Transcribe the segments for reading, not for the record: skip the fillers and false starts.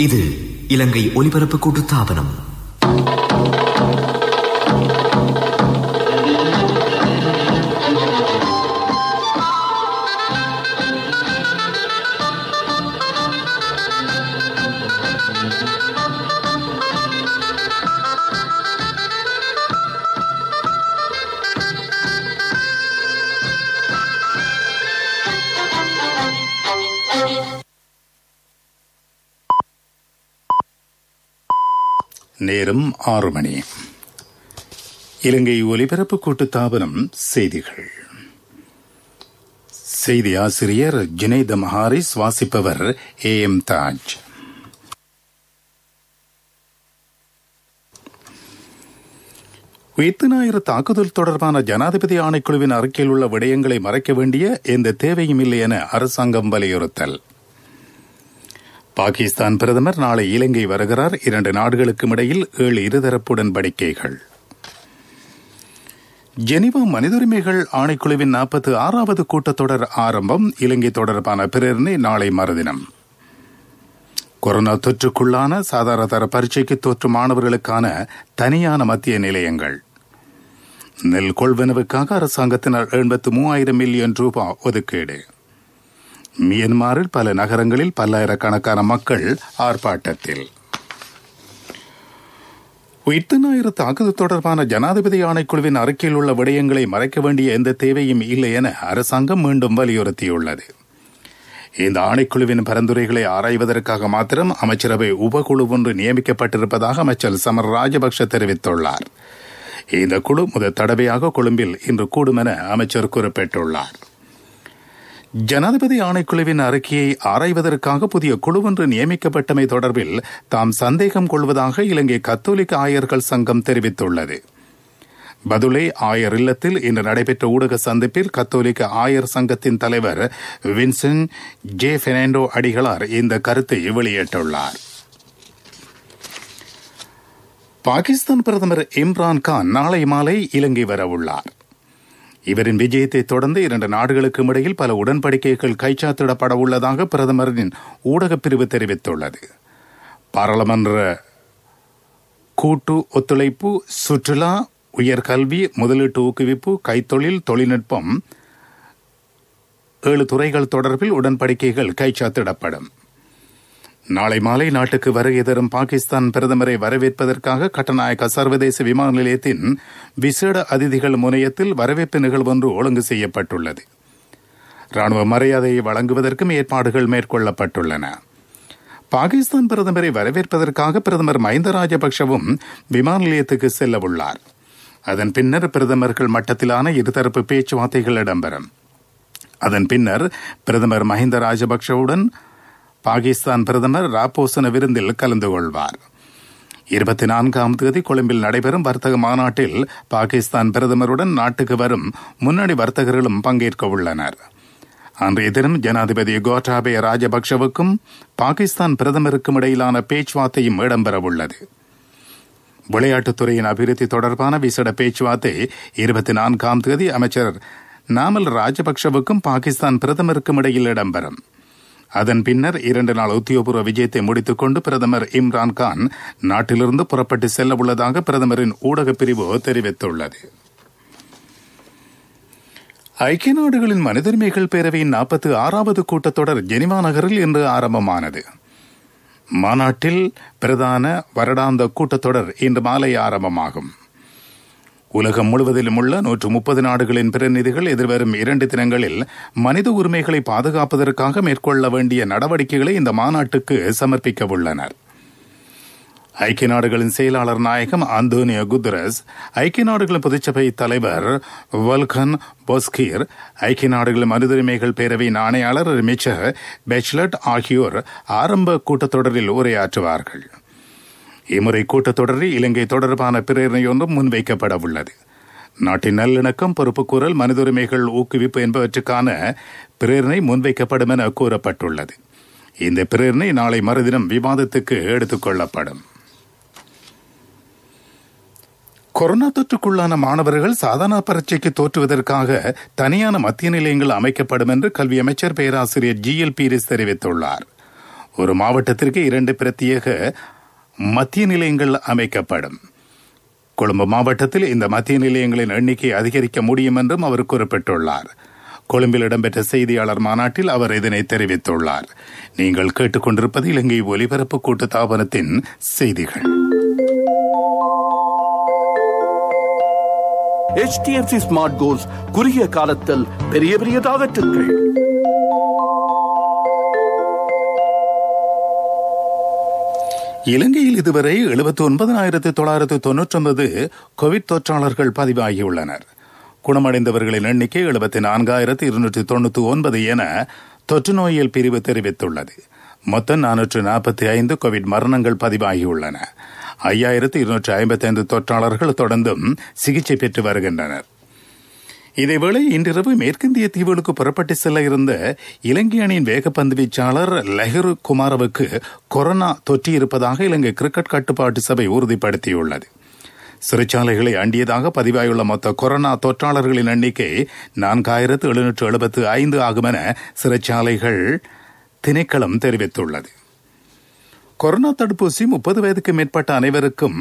இது இலங்கை ஒலிபரப்பு கூட்டுத்தாபனம். நேரம் 6 மணி. இலங்கை ஒலிபரப்பு கூட்டுத்தாபனம் செய்திகள். செய்தி ஆசிரியர் ஜுனைத் மஹாரிஸ், வாசிப்பவர் AM தாஜ். உயிர்த்தினாயிர தாக்குதல் தொடர்பான ஜனாதிபதி ஆணைக்குழுவின் அறிக்கையில் உள்ள விடயங்களை மறைக்க வேண்டிய எந்த தேவையும் இல்லை என அரசாங்கம் வலியுறுத்தல். பாகிஸ்தான் பிரதமர் நாளை இலங்கை வருகிறார். 2 நாடுகளுக்கும் இடையில் 7 இருதரப்பு உடன்படிக்கைகள். ஜெனீவா மனித உரிமைகள் ஆணைக்குழுவின் 46வது கூட்டத்தொடர் ஆரம்பம். இலங்கை தொடர்பான பிரேரணை நாளை மறுதினம். கொரோனா தொற்றுக்குள்ளான சாதாரண தர பரீட்சைக்கு தோற்றும் மாணவர்களுக்கான தனியான மத்திய நிலையங்கள். நெல் கொள்வனவுக்காக அரசாங்கத்தினர் 83,000 மில்லியன் ரூபாய் ஒதுக்கீடு. மியன்மாரில் பல நகரங்களில் பல்லாயிரக்கணக்கான மக்கள் ஆர்ப்பாட்டத்தில். உயிர்த்தினாயிர தாக்குதல் தொடர்பான ஜனாதிபதி ஆணைக்குழுவின் அறிக்கையில் உள்ள விடயங்களை மறைக்க வேண்டிய எந்த தேவையும் இல்லை என அரசாங்கம் மீண்டும் வலியுறுத்தியுள்ளது. இந்த ஆணைக்குழுவின் பரிந்துரைகளை ஆராய்வதற்காக மாத்திரம் அமைச்சரவை உபகுழு ஒன்று நியமிக்கப்பட்டிருப்பதாக அமைச்சர் சமர் ராஜபக்ஷ தெரிவித்துள்ளார். இந்த குழு முதல் தடவையாக கொழும்பில் இன்று கூடும் என அமைச்சர் குறிப்பிட்டுள்ளார். ஜனாதிபதி ஆணைக்குழுவின் அறிக்கையை ஆராய்வதற்காக புதிய குழு ஒன்று நியமிக்கப்பட்டமை தொடர்பில் தாம் சந்தேகம் கொள்வதாக இலங்கை கத்தோலிக்க ஆயர்கள் சங்கம் தெரிவித்துள்ளது. பதுளை ஆயர் இல்லத்தில் இன்று நடைபெற்ற ஊடக சந்திப்பில் கத்தோலிக்க ஆயர் சங்கத்தின் தலைவர் வின்சென்ட் ஜே பெர்னாண்டோ அடிகளார் இந்த கருத்தை வெளியிட்டுள்ளார். பாகிஸ்தான் பிரதமர் இம்ரான் கான் நாளை மாலை இலங்கை வரவுள்ளார். இவரின் விஜயத்தை தொடர்ந்து 2 நாடுகளுக்கும் இடையில் பல உடன்படிக்கைகள் கைச்சாத்திடப்பட உள்ளதாக பிரதமரின் ஊடகப் பிரிவு தெரிவித்துள்ளது. பாராளுமன்ற கூட்டு ஒத்துழைப்பு, சுற்றுலா, உயர்கல்வி, முதலீட்டு ஊக்குவிப்பு, கைத்தொழில், தொழில்நுட்பம் 7 துறைகள் தொடர்பில் உடன்படிக்கைகள் கைச்சாத்திடப்படும். நாளை மாலை நாட்டுக்கு வருகை தரும் பாகிஸ்தான் பிரதமரை வரவேற்பதற்காக கட்டநாயக்க சர்வதேச விமான நிலையத்தின் விசேட அதிதிகள் முனையத்தில் வரவேற்பு நிகழ்வொன்று ஒழுங்கு செய்யப்பட்டுள்ளது. ராணுவ மரியாதையை வழங்குவதற்கும் ஏற்பாடுகள் மேற்கொள்ளப்பட்டுள்ளன. பாகிஸ்தான் பிரதமரை வரவேற்பதற்காக பிரதமர் மஹிந்த ராஜபக்ஷவும் விமான நிலையத்துக்கு செல்ல உள்ளார். அதன் பின்னர் பிரதமர்கள் மட்டத்திலான இருதரப்பு பேச்சுவார்த்தைகள் இடம்பெறும். அதன் பின்னர் பிரதமர் மஹிந்த ராஜபக்ஷவுடன் பாகிஸ்தான் பிரதமர் ராபோசன விருந்தில் கலந்து கொள்வார். 24ஆம் தேதி கொழும்பில் நடைபெறும் வர்த்தக மாநாட்டில் பாகிஸ்தான் பிரதமருடன் நாட்டுக்கு வரும் முன்னணி வர்த்தகர்களும் பங்கேற்க உள்ளனர். அன்றைய தினம் ஜனாதிபதி கோட்டாபய ராஜபக்ஷவுக்கும் பாகிஸ்தான் பிரதமருக்கும் இடையிலான பேச்சுவார்த்தையும் இடம்பெறவுள்ளது. விளையாட்டுத்துறையின் அபிவிருத்தி தொடர்பான விசேட பேச்சுவார்த்தை 24ஆம் தேதி அமைச்சர் நாமல் ராஜபக்ஷவுக்கும் பாகிஸ்தான் பிரதமருக்கும் இடையில் இடம்பெறும். அதன் பின்னர் 2 நாள் உத்தியோகபூர்வ விஜயத்தை முடித்துக் கொண்டு பிரதமர் இம்ரான் கான் நாட்டிலிருந்து புறப்பட்டு செல்ல உள்ளதாக பிரதமரின் ஊடகப் பிரிவு தெரிவித்துள்ளது. ஐக்கிய நாடுகளின் மனித உரிமைகள் பேரவையின் 46வது கூட்டத்தொடர் ஜெனீவா நகரில் இன்று ஆரம்பமானது. மாநாட்டில் பிரதான வருடாந்த கூட்டத்தொடர் இன்று மாலை ஆரம்பமாகும். உலகம் முழுவதிலும் உள்ள 130 நாடுகளின் பிரதிநிதிகள் எதிர்வரும் 2 தினங்களில் மனித உரிமைகளை பாதுகாப்பதற்காக மேற்கொள்ள வேண்டிய நடவடிக்கைகளை இந்த மாநாட்டுக்கு சமர்ப்பிக்க உள்ளனர். ஐக்கிய நாடுகளின் செயலாளர் நாயகம் அந்தோனியோ குத்ரஸ், ஐக்கிய நாடுகளின் பொதுச்சபை தலைவர் வல்கன் பொஸ்கீர், ஐக்கிய நாடுகளின் மனித உரிமைகள் பேரவையின் ஆணையாளர் மிச்சர் பெச்லட் ஆகியோர் ஆரம்ப கூட்டத்தொடரில் உரையாற்றுவார்கள். இம்முறை கூட்டத்தொடரில் இலங்கை தொடர்பான பிரேரணையொன்றும் முன்வைக்கப்பட உள்ளது. நாட்டின் நல்லிணக்கம், பொறுப்புக்கூறல், மனித உரிமைகள் ஊக்குவிப்பு என்பவற்றுக்கான பிரேரணை முன்வைக்கப்படும் என கூறப்பட்டுள்ளது. இந்த பிரேரணை நாளை மறுதினம் விவாதத்துக்கு எடுத்துக் கொள்ளப்படும். கொரோனா தொற்றுக்குள்ளான மாணவர்கள் சாதாரண பரீட்சைக்கு தோற்றுவதற்காக தனியான மத்திய நிலையங்கள் அமைக்கப்படும் என்று கல்வி அமைச்சர் பேராசிரியர் GL பீரிஸ் தெரிவித்துள்ளார். ஒரு மாவட்டத்திற்கு 2 பிரத்யேக மத்திய நிலையங்கள் அமைக்கப்படும். கொழும்பு மாவட்டத்தில் இந்த மத்திய நிலையங்களின் எண்ணிக்கை அதிகரிக்க முடியும் என்றும் அவர் குறிப்பிட்டுள்ளார். கொழும்பில் இடம்பெற்ற செய்தியாளர் மாநாட்டில் அவர் இதனை தெரிவித்துள்ளார். நீங்கள் கேட்டுக்கொண்டிருப்பது இலங்கை ஒலிபரப்பு கூட்டுத்தாபனத்தின் செய்திகள். HDFC ஸ்மார்ட் கோல்ஸ் குறுகிய காலத்தில் பெரிய பெரிய டார்கெட்டுகள். இலங்கையில் இதுவரை 79,999 கோவிட் தொற்றாளர்கள் பதிவாகியுள்ளனர். குணமடைந்தவர்களின் எண்ணிக்கை 74,299 என தொற்று நோயியல் பிரிவு தெரிவித்துள்ளது. மொத்தம் 445 கோவிட் மரணங்கள் பதிவாகியுள்ளன. 5,255 தொற்றாளர்கள் தொடர்ந்தும் சிகிச்சை பெற்று வருகின்றனர். இதேவேளை இன்றிரவு மேற்கிந்திய தீவுகளுக்கு புறப்பட்டு செல்ல இருந்த இலங்கை அணியின் வேகப்பந்து வீச்சாளர் லஹிரு குமாரவுக்கு கொரோனா தொற்றியிருப்பதாக இலங்கை கிரிக்கெட் கட்டுப்பாட்டு சபை உறுதிப்படுத்தியுள்ளது. சிறைச்சாலைகளை அண்டியதாக பதிவாயுள்ள மொத்த கொரோனா தொற்றாளர்களின் எண்ணிக்கை 4,775 ஆகும் என சிறைச்சாலைகள் திணைக்களம் தெரிவித்துள்ளது. கொரோனா தடுப்பூசி 30 வயதுக்கு மேற்பட்ட அனைவருக்கும்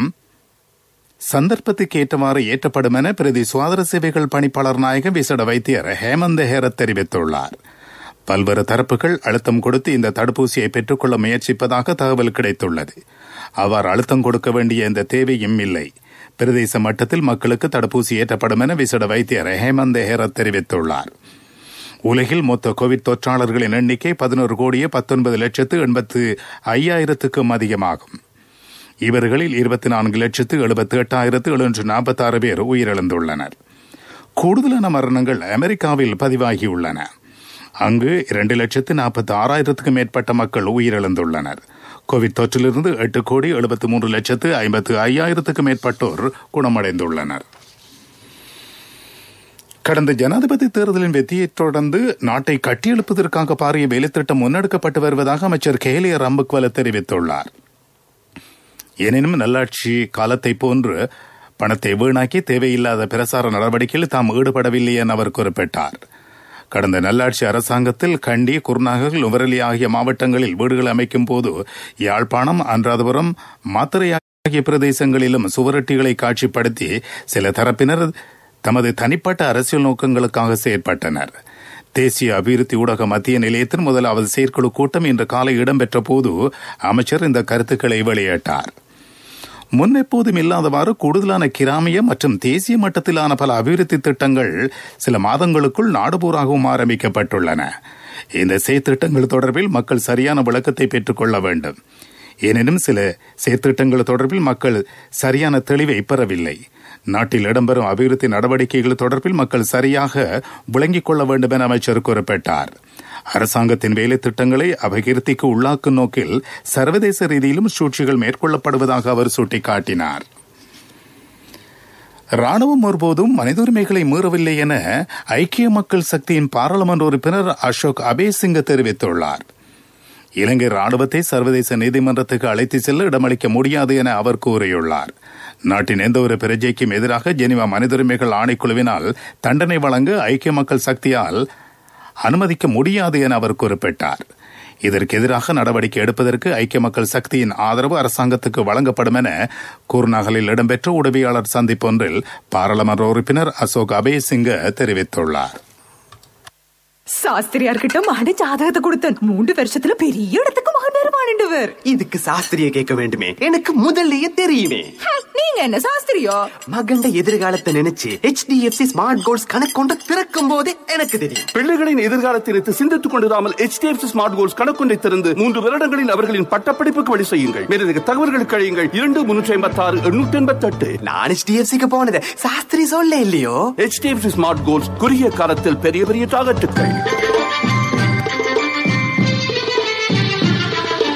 சந்தர்ப்பத்துக்கு ஏற்றவாறு ஏற்றப்படும் என பிரதி சுகாதார சேவைகள் பணிப்பாளர் நாயகம் விசேட வைத்தியர் ஹேமந்த ஹேரத் தெரிவித்துள்ளார். பல்வேறு தரப்புகள் அழுத்தம் கொடுத்து இந்த தடுப்பூசியை பெற்றுக்கொள்ள முயற்சிப்பதாக தகவல் கிடைத்துள்ளது. அவ்வாறு அழுத்தம் கொடுக்க வேண்டிய இந்த தேவையும் இல்லை. பிரதேச மட்டத்தில் மக்களுக்கு தடுப்பூசி ஏற்றப்படும் என விசேட வைத்தியர் ஹேமந்த ஹேரத் தெரிவித்துள்ளார். உலகில் மொத்த கோவிட் தொற்றாளர்களின் எண்ணிக்கை 11,19,85,000க்கும் அதிகமாகும். இவர்களில் 24,78,746 பேர் உயிரிழந்துள்ளனர். கூடுதலான மரணங்கள் அமெரிக்காவில் பதிவாகியுள்ளன. அங்கு 2,46,000க்கும் மேற்பட்ட மக்கள் உயிரிழந்துள்ளனர். கோவிட் தொற்றிலிருந்து 8,73,55,000க்கும் மேற்பட்டோர் குணமடைந்துள்ளனர். கடந்த ஜனாதிபதி தேர்தலின் வெற்றியைத் தொடர்ந்து நாட்டை கட்டியெழுப்பதற்காக பாரிய வேலைத்திட்டம் முன்னெடுக்கப்பட்டு வருவதாக அமைச்சர் கேலிய ரம்புக்வல தெரிவித்துள்ளார். எனினும் நல்லாட்சி காலத்தை போன்று பணத்தை வீணாக்கி தேவையில்லாத பிரசார நடவடிக்கையில் தாம் ஈடுபடவில்லை என அவர் குறிப்பிட்டார். கடந்த நல்லாட்சி அரசாங்கத்தில் கண்டி, குருநாகல், நுவரெலியா ஆகிய மாவட்டங்களில் வீடுகள் அமைக்கும் போது யாழ்ப்பாணம், அனுராதபுரம், மாத்தறை ஆகிய பிரதேசங்களிலும் சுவரொட்டிகளை காட்சிப்படுத்தி சில தரப்பினர் தமது தனிப்பட்ட அரசியல் நோக்கங்களுக்காக செயற்பட்டனர். தேசிய அபிவிருத்தி ஊடக மத்திய நிலையத்தின் முதலாவது செயற்குழு கூட்டம் இன்று காலை இடம்பெற்ற போது அமைச்சர் இந்த கருத்துக்களை வெளியிட்டார். முன்னெப்போதும் இல்லாதவாறு கூடுதலான கிராமிய மற்றும் தேசிய மட்டத்திலான பல அபிவிருத்தி திட்டங்கள் சில மாதங்களுக்குள் நாடுபூராகவும் ஆரம்பிக்கப்பட்டுள்ளன. இந்த செயற்திட்டங்கள் தொடர்பில் மக்கள் சரியான விளக்கத்தை பெற்றுக் கொள்ள வேண்டும். எனினும் சில செயற்திட்டங்கள் தொடர்பில் மக்கள் சரியான தெளிவை பெறவில்லை. நாட்டில் இடம்பெறும் அபிவிருத்தி நடவடிக்கைகள் தொடர்பில் மக்கள் சரியாக விளங்கிக் கொள்ள வேண்டும் என அமைச்சர் குறிப்பிட்டார். அரசாங்கத்தின் வேலை திட்டங்களை அபகீர்த்திக்கு உள்ளாக்கும் நோக்கில் சர்வதேச ரீதியிலும் சூழ்ச்சிகள் மேற்கொள்ளப்படுவதாக அவர் சுட்டிக்காட்டினார். ராணுவம் ஒருபோதும் மனித உரிமைகளை மீறவில்லை என ஐக்கிய மக்கள் சக்தியின் பாராளுமன்ற உறுப்பினர் அசோக் அபேசிங்க தெரிவித்துள்ளார். இலங்கை ராணுவத்தை சர்வதேச நீதிமன்றத்துக்கு அழைத்து செல்ல இடமளிக்க முடியாது என அவர் கூறியுள்ளார். நாட்டின் எந்த ஒரு பிரஜைக்கும் எதிராக ஜெனீவா மனித உரிமைகள் ஆணைக்குழுவினால் தண்டனை வழங்க ஐக்கிய மக்கள் சக்தியால் அனுமதிக்க முடியாது என அவர் குறிப்பிட்டார். இதற்கு எதிராக நடவடிக்கை எடுப்பதற்கு ஐக்கிய மக்கள் சக்தியின் ஆதரவு அரசாங்கத்துக்கு வழங்கப்படும் என குருநாகலில் இடம்பெற்ற உதவியாளர் சந்திப்பொன்றில் பாராளுமன்ற உறுப்பினர் அசோக் அபேசிங்க தெரிவித்துள்ளார். சாஸ்திரியார்கிட்ட மகன் ஜாதகத்தை கொடுத்தன் 3 வருஷத்துல பெரிய இடத்துக்கு மகன் வருவானுவர். இதுக்கு சாஸ்திரிய கேட்க வேண்டுமே, எனக்கு முதல்லயே தெரியுமே. நீங்க என்ன சாஸ்திரியோ? மகண்ட எதிர்காலத்தை நினைச்சு HDFC ஸ்மார்ட் கோல்ஸ் கணக்கொண்டு திறக்கும் போதே எனக்கு தெரியும். பிள்ளைகளின் எதிர்காலத்திற்கு சிந்தித்துக் கொண்டிராமல் HDFC ஸ்மார்ட் கோல்ஸ் கணக்கொண்டை திறந்து 3 வருடங்களில் அவர்களின் பட்டப்படிப்புக்கு வழி செய்யுங்கள். மேலதிக தகவல்களுக்கு அழையுங்கள் 2356-888. நான் HDFCக்கு போனது சாஸ்திரி சொல்ல இல்லையோ. HDFC ஸ்மார்ட் கோல்ஸ் குறுகிய காலத்தில் பெரிய பெரிய டார்கெட்டுகள்.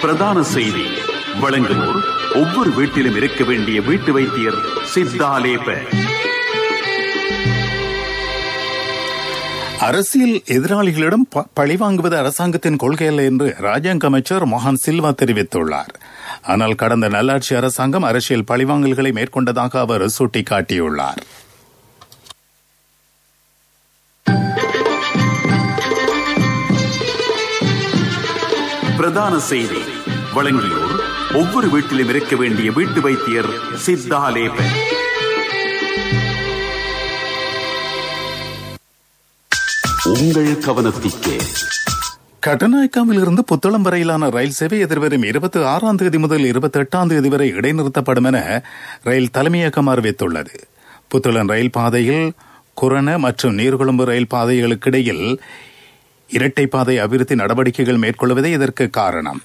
பிரதான செய்தி வழங்குவோர் ஒவ்வொரு வீட்டிலும் இருக்க வேண்டிய வீட்டு வைத்தியர் சித்தாலேப. அரசியல் எதிராளிகளிடம் பழிவாங்குவது அரசாங்கத்தின் கொள்கை அல்ல என்று ராஜாங்க அமைச்சர் மொஹான் சில்வா தெரிவித்துள்ளார். ஆனால் கடந்த நல்லாட்சி அரசாங்கம் அரசியல் பழிவாங்கல்களை மேற்கொண்டதாக அவர் சுட்டிக்காட்டியுள்ளார். பிரதான செய்தி. வழங்கியோர் ஒவ்வொரு வீட்டிலும் இருக்க வேண்டிய வீட்டு வைத்தியர் சித்தாலேபன். உங்கள் கவனத்திற்கு கட்டநாயக்காவில் இருந்து புத்தளம் வரையிலான ரயில் சேவை எதிர்வரும் 26ஆம் தேதி முதல் 28ஆம் தேதி வரை இடைநிறுத்தப்படும் என ரயில் தலைமையகம் அறிவித்துள்ளது. புத்தளம் ரயில் பாதையில் குரண மற்றும் நீர்கொழும்பு ரயில் பாதைகளுக்கிடையில் இரட்டை பாதை அபிவிருத்தி நடவடிக்கைகள் மேற்கொள்வதே இதற்கு காரணம்.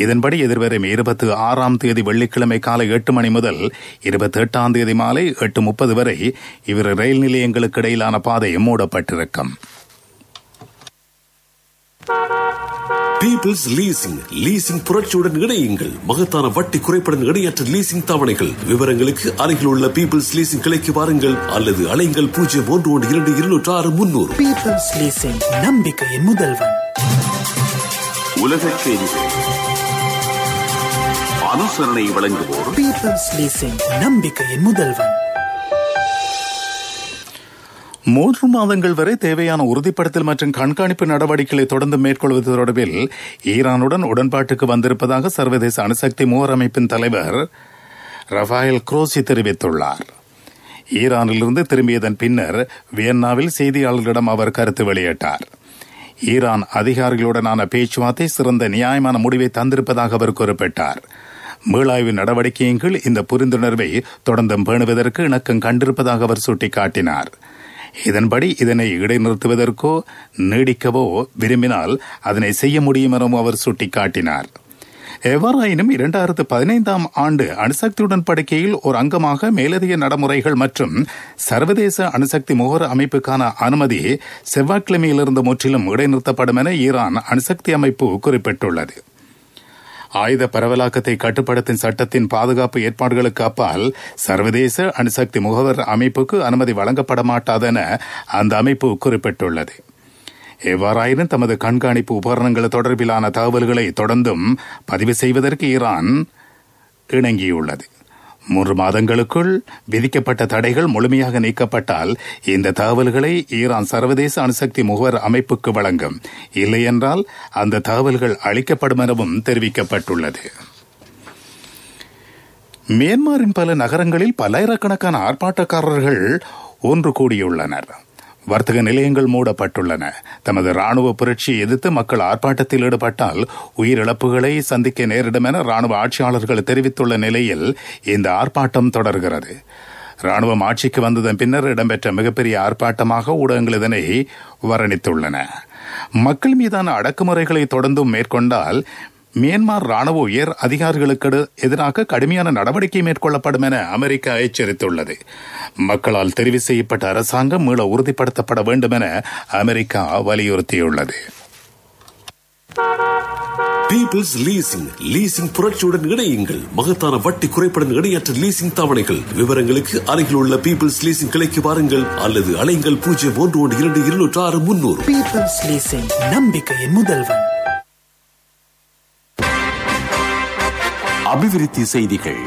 இதன்படி எதிர்வரும் 26ஆம் தேதி வெள்ளிக்கிழமை காலை 8 மணி முதல் 28ஆம் தேதி மாலை 8:30 வரை இவ்விரு ரயில் நிலையங்களுக்கு இடையிலான பாதை மூடப்பட்டிருக்கும். பீப்பிள்ஸ் லீசிங் புரட்சியுடன் இணையுங்கள். மகத்தான வட்டி குறைப்புடன் இணையற்ற லீசிங் தவணைகள். விவரங்களுக்கு அருகில் உள்ள பீப்பிள்ஸ் லீசிங் கிளைக்கு வாருங்கள் அல்லது அலைங்கள் 01122600. பீப்பிள்ஸ் லீசிங், நம்பிக்கையின் முதல்வன். உலக செய்திகள் அனுசரணை வழங்குவோர் பீப்பிள்ஸ் லீசிங், நம்பிக்கையின் முதல்வன். 3 மாதங்கள் வரை தேவையான உறுதிப்படுத்தல் மற்றும் கண்காணிப்பு நடவடிக்கைகளை தொடர்ந்து மேற்கொள்வது தொடர்பில் ஈரானுடன் உடன்பாட்டுக்கு வந்திருப்பதாக சர்வதேச அணுசக்தி மூவர் அமைப்பின் தலைவர் ரஃபாயல் குரோசி தெரிவித்துள்ளார். ஈரானிலிருந்து திரும்பியதன் பின்னர் வியன்னாவில் செய்தியாளர்களிடம் அவர் கருத்து வெளியிட்டார். ஈரான் அதிகாரிகளுடனான பேச்சுவார்த்தை சிறந்த நியாயமான முடிவை தந்திருப்பதாக அவர் குறிப்பிட்டார். மீளாய்வு நடவடிக்கையின் கீழ் இந்த புரிந்துணர்வை தொடர்ந்தும் பேணுவதற்கு இணக்கம் கண்டிருப்பதாக அவர் சுட்டிக்காட்டினார். இதன்படி இதனை இடைநிறுத்துவதற்கோ நீடிக்கவோ விரும்பினால் அதனை செய்ய முடியும் எனவும் அவர் சுட்டிக்காட்டினார். எவ்வாறாயினும் 2015ஆம் ஆண்டு அணுசக்தி உடன்படிக்கையில் ஒரு அங்கமாக மேலதிக நடைமுறைகள் மற்றும் சர்வதேச அணுசக்தி முகவர் அமைப்புக்கான அனுமதி செவ்வாய்க்கிழமையிலிருந்து முற்றிலும் இடைநிறுத்தப்படும் என ஈரான் அணுசக்தி அமைப்பு குறிப்பிட்டுள்ளது. ஆயுத பரவலாக்கத்தை கட்டுப்படுத்தும் சட்டத்தின் பாதுகாப்பு ஏற்பாடுகளுக்கு அப்பால் சர்வதேச அணுசக்தி முகவர் அமைப்புக்கு அனுமதி வழங்கப்பட மாட்டாதென அந்த அமைப்பு குறிப்பிட்டுள்ளது. எவ்வாறாயினும் தமது கண்காணிப்பு உபகரணங்கள் தொடர்பிலான தகவல்களை தொடர்ந்தும் பதிவு செய்வதற்கு ஈரான் இணங்கியுள்ளது. 3 மாதங்களுக்குள் விதிக்கப்பட்ட தடைகள் முழுமையாக நீக்கப்பட்டால் இந்த தகவல்களை ஈரான் சர்வதேச அணுசக்தி முகவர் அமைப்புக்கு வழங்கும். இல்லையென்றால் அந்த தகவல்கள் அளிக்கப்படும் எனவும் தெரிவிக்கப்பட்டுள்ளது. மியான்மரின் பல நகரங்களில் பல்லாயிரக்கணக்கான ஆர்ப்பாட்டக்காரர்கள் ஒன்று கூடியுள்ளனர். வர்த்தக நிலையங்கள் மூடப்பட்டுள்ளன. தமது ராணுவ புரட்சியை எதிர்த்து மக்கள் ஆர்ப்பாட்டத்தில் ஈடுபட்டால் உயிரிழப்புகளை சந்திக்க நேரிடும் என ராணுவ ஆட்சியாளர்கள் தெரிவித்துள்ள நிலையில் இந்த ஆர்ப்பாட்டம் தொடர்கிறது. ராணுவம் ஆட்சிக்கு வந்ததன் பின்னர் இடம்பெற்ற மிகப்பெரிய ஆர்ப்பாட்டமாக ஊடகங்கள் இதனை வர்ணித்துள்ளன. மக்கள் மீதான அடக்குமுறைகளை தொடர்ந்தும் மேற்கொண்டால் மியான்மர் ராணுவ உயர் அதிகாரிகளுக்கு எதிராக கடுமையான நடவடிக்கை மேற்கொள்ளப்படும் என அமெரிக்கா எச்சரித்துள்ளது. மக்களால் தெரிவு செய்யப்பட்ட அரசாங்கம் மீள உறுதிப்படுத்தப்பட வேண்டும் என அமெரிக்கா வலியுறுத்தியுள்ளது. பீப்பிள்ஸ் லீசிங் புரட்சியுடன் இணையுங்கள். மகத்தான வட்டி குறைப்புடன் இணையற்ற லீசிங் தவணைகள். விவரங்களுக்கு அருகில் உள்ள பீப்பிள்ஸ் லீசிங் கிளைக்கு வாருங்கள் அல்லது அலைங்கள் 01122600. பீப்பிள்ஸ் லீசிங், நம்பிக்கையின் முதல்வன். அபிவிருத்தி செய்திகள்.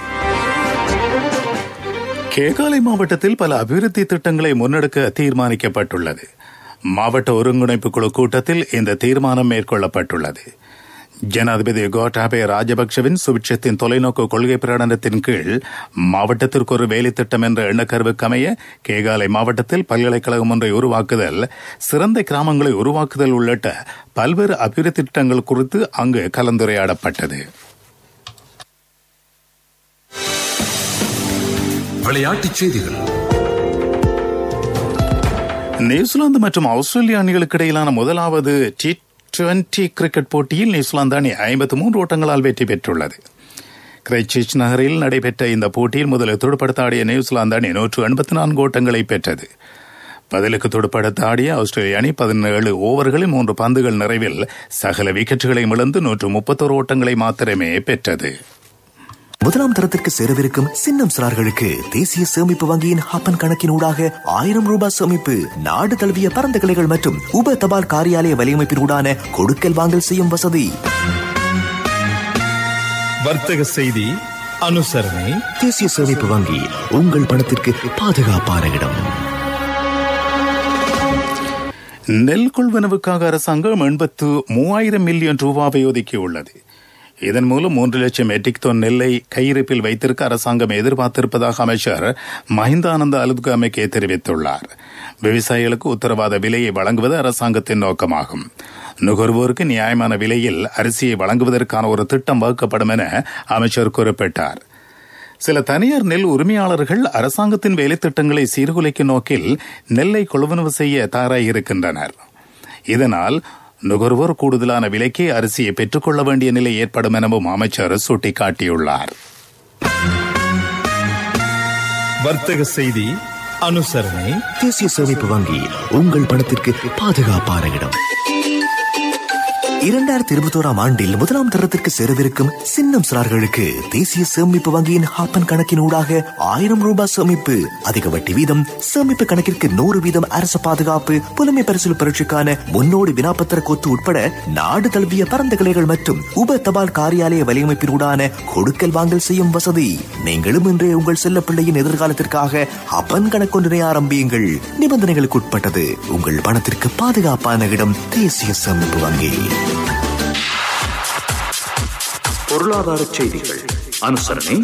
கேகாலை மாவட்டத்தில் பல அபிவிருத்தி திட்டங்களை முன்னெடுக்க தீர்மானிக்கப்பட்டுள்ளது. மாவட்ட ஒருங்கிணைப்பு குழு கூட்டத்தில் இந்த தீர்மானம் மேற்கொள்ளப்பட்டுள்ளது. ஜனாதிபதி கோட்டாபய ராஜபக்சவின் சுபிட்சத்தின் தொலைநோக்கு கொள்கை பிரகடனத்தின் கீழ் மாவட்டத்திற்கு ஒரு வேலை திட்டம் என்ற எண்ணக்கருவுக்கமைய கேகாலை மாவட்டத்தில் பல்கலைக்கழகம் ஒன்றை உருவாக்குதல், சிறந்த கிராமங்களை உருவாக்குதல் உள்ளிட்ட பல்வேறு அபிவிருத்தி திட்டங்கள் குறித்து அங்கு கலந்துரையாடப்பட்டது. விளையாட்டுச் செய்திகள். நியூசிலாந்து மற்றும் ஆஸ்திரேலிய அணிகளுக்கு இடையிலான முதலாவது T20 கிரிக்கெட் போட்டியில் நியூசிலாந்து அணி 53 ஓட்டங்களால் வெற்றி பெற்றுள்ளது. கிரைஸ்ட்சர்ச் நகரில் நடைபெற்ற இந்த போட்டியில் முதலில் துடுப்படுத்த ஆடிய நியூசிலாந்து அணி 184 ஓட்டங்களை பெற்றது. பதிலுக்கு துடுப்படுத்த ஆடிய ஆஸ்திரேலிய அணி 17 ஓவர்களில் 3 பந்துகள் நிறைவில் சகல விக்கெட்டுகளையும் இழந்து 131 ஓட்டங்களை மாத்திரமே பெற்றது. முதலாம் தரத்திற்கு சேரவிருக்கும் சின்னம் சிறார்களுக்கு தேசிய சேமிப்பு வங்கியின் ஹப்பன் கணக்கின் ஊடாக 1000 ரூபாய் சேமிப்பு, நாடு தழுவிய பரந்த கிளைகள் மற்றும் உப தபால் காரியாலய வலையமைப்பின் ஊடான கொடுக்கல் வாங்கல் செய்யும் வசதி. வர்த்தக செய்தி அனுசரணை. தேசிய சேமிப்பு வங்கி, உங்கள் பணத்திற்கு பாதுகாப்பான இடம். நெல் கொள்வனவுக்காக அரசாங்கம் 83,000 மில்லியன் ரூபாவை ஒதுக்கியுள்ளது. இதன் மூலம் 3 லட்சம் மெட்ரிக் டன் நெல்லை கையிருப்பில் வைத்திருக்க அரசாங்கம் எதிர்பார்த்திருப்பதாக அமைச்சர் மஹிந்தானந்த அலுத்கமகே தெரிவித்துள்ளார். விவசாயிகளுக்கு உத்தரவாத விலையை வழங்குவது அரசாங்கத்தின் நோக்கமாகும். நுகர்வோருக்கு நியாயமான விலையில் அரிசியை வழங்குவதற்கான ஒரு திட்டம் வகுக்கப்படும் என அமைச்சர் குறிப்பிட்டார். சில தனியார் நெல் உரிமையாளர்கள் அரசாங்கத்தின் வேலைத்திட்டங்களை சீர்குலைக்கும் நோக்கில் நெல்லை கொள்வனவு செய்ய தயாராகியிருக்கின்றனர். இதனால் நுகர்வோர் கூடுதலான விலைக்கு அரிசியை பெற்றுக்கொள்ள வேண்டிய நிலை ஏற்படும் எனவும் அமைச்சர் சுட்டிக்காட்டியுள்ளார். வர்த்தக செய்தி அனுசரணை. தேசிய சேமிப்பு வங்கி உங்கள் பணத்திற்கு பாதுகாப்பான இடம். 2021 ஆண்டில் முதலாம் தரத்திற்கு சேரவிருக்கும் சின்னம் சிறார்களுக்கு தேசிய சேமிப்பு வங்கியின் ஹாப்பன் கணக்கின் ஊடாக 1000 ரூபாய் சேமிப்பு, அதிக வட்டி வீதம், சேமிப்பு கணக்கிற்கு 100 வீதம் அரசு பாதுகாப்பு, புலமை பரிசில் பரீட்சைக்கான முன்னோடி வினாப்பத்திர கொத்து உட்பட நாடு தழுவிய பரந்த கிளைகள் மற்றும் உப தபால் காரியாலய வலையமைப்பின் ஊடான கொடுக்கல் வாங்கல் செய்யும் வசதி. நீங்களும் இன்றே உங்கள் செல்ல பிள்ளையின் எதிர்காலத்திற்காக ஹாப்பன் கணக்கொன்றினை ஆரம்பியுங்கள். நிபந்தனைகளுக்கு உட்பட்டது. உங்கள் பணத்திற்கு பாதுகாப்பான இடம் தேசிய சேமிப்பு வங்கி. பொருளாதார செய்திகள் அனுசரணை.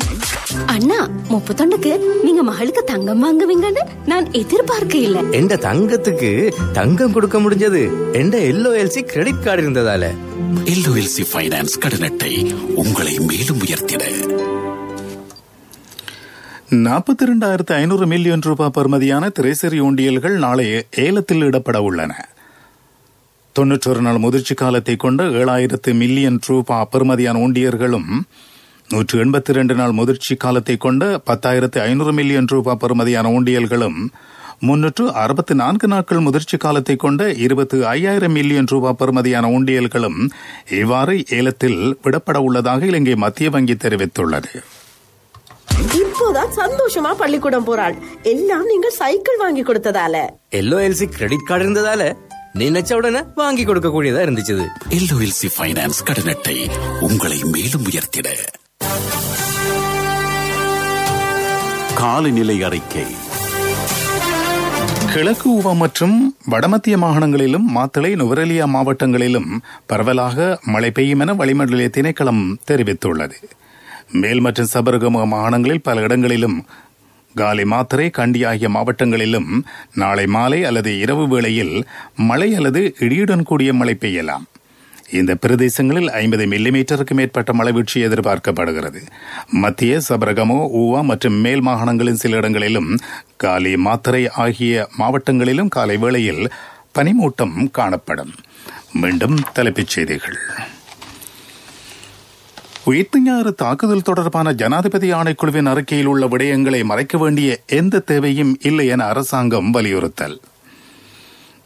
அண்ணா 31க்கு நீங்க மகளுக்கு தங்கம் வாங்குவீங்கன்னு நான் எதிர்பார்க்க இல்ல. எந்த தங்கத்துக்கு தங்கம் கொடுக்க முடிஞ்சது எந்த LOLC கிரெடிட் கார்டு இருந்ததால. LOLC ஃபைனான்ஸ் கடன் அட்டை உங்களை மேலும் உயர்த்திட. 42,500 மில்லியன் ரூபாய் பெறுமதியான திரைசரி உண்டியல்கள் நாளை ஏலத்தில் இடப்பட உள்ளன. 91 நாள் முதிர்ச்சி காலத்தை கொண்ட 7,000 மில்லியன் ரூபாய் பெறுமதியான உண்டியர்களும் 182 நாள் முதிர்ச்சி காலத்தை கொண்ட 10,500 மில்லியன் ரூபாய் பெறுமதியான உண்டியல்களும் 364 நாட்கள் முதிர்ச்சி காலத்தை கொண்ட 25,000 மில்லியன் ரூபாய் பெறுமதியான உண்டியல்களும் இவ்வாறு ஏலத்தில் விடப்பட உள்ளதாக இலங்கை மத்திய வங்கி தெரிவித்துள்ளது. இப்போதான் சந்தோஷமா பள்ளிக்கூடம் போறாள். எல்லாம் நீங்க சைக்கிள் வாங்கி கொடுத்ததால. LOLC கிரெடிட் கார்டு இருந்ததால நினைச்ச உடனே வாங்கி கொடுக்க கூடியதா இருந்துச்சு. LOLC ஃபைனான்ஸ் கடன் அட்டை உங்களை மேலும் உயர்த்திட. காலநிலை அறிக்கை. கிழக்கு ஊவா மற்றும் வடமத்திய மாகாணங்களிலும் மாத்தளை நுவரெலியா மாவட்டங்களிலும் பரவலாக மழை பெய்யும் என வளிமண்டல திணைக்களம் தெரிவித்துள்ளது. மேல் மற்றும் சபரகம மாகாணங்களில் பல இடங்களிலும், காலி மாத்தறை கண்டி ஆகிய மாவட்டங்களிலும் நாளை மாலை அல்லது இரவு வேளையில் மழை அல்லது இடியுடன் கூடிய மழை பெய்யலாம். இந்த பிரதேசங்களில் 50 மில்லிமீட்டருக்கு மேற்பட்ட மழை வீழ்ச்சி எதிர்பார்க்கப்படுகிறது. மத்திய சபரகமோ, ஊவா மற்றும் மேல் மாகாணங்களின் சில இடங்களிலும், காலி மாத்தறை ஆகிய மாவட்டங்களிலும் காலை வேளையில் பனிமூட்டம் காணப்படும். மீண்டும் தலைப்புச் செய்திகள். உயிர்த்த ஞாயிறு தாக்குதல் தொடர்பான ஜனாதிபதி ஆணைக்குழுவின் அறிக்கையில் உள்ள விடயங்களை மறைக்க வேண்டிய எந்த தேவையும் இல்லை என அரசாங்கம் வலியுறுத்தல்.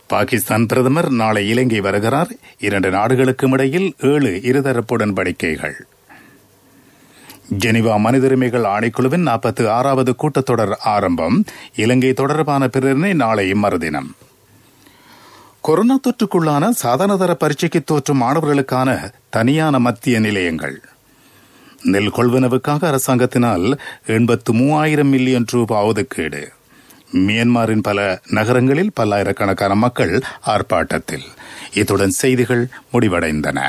பாகிஸ்தான் பிரதமர் நாளை இலங்கை வருகிறார். 2 நாடுகளுக்கும் இடையில் 7 இருதரப்பு உடன்படிக்கைகள். ஜெனீவா மனித உரிமைகள் ஆணைக்குழுவின் 46வது கூட்டத்தொடர் ஆரம்பம். இலங்கை தொடர்பான பிரேரணை நாளை மறுதினம். கொரோனா தொற்றுக்குள்ளான சாதாரணதர பரீட்சைக்கு தோற்றும் மாணவர்களுக்கான தனியான மத்திய நிலையங்கள். நெல் கொள்வனவுக்காக அரசாங்கத்தினால் 83,000 மில்லியன் ரூபாய் ஒதுக்கீடு. மியான்மரின் பல நகரங்களில் பல்லாயிரக்கணக்கான மக்கள் ஆர்ப்பாட்டத்தில். இத்துடன் செய்திகள் முடிவடைந்தன.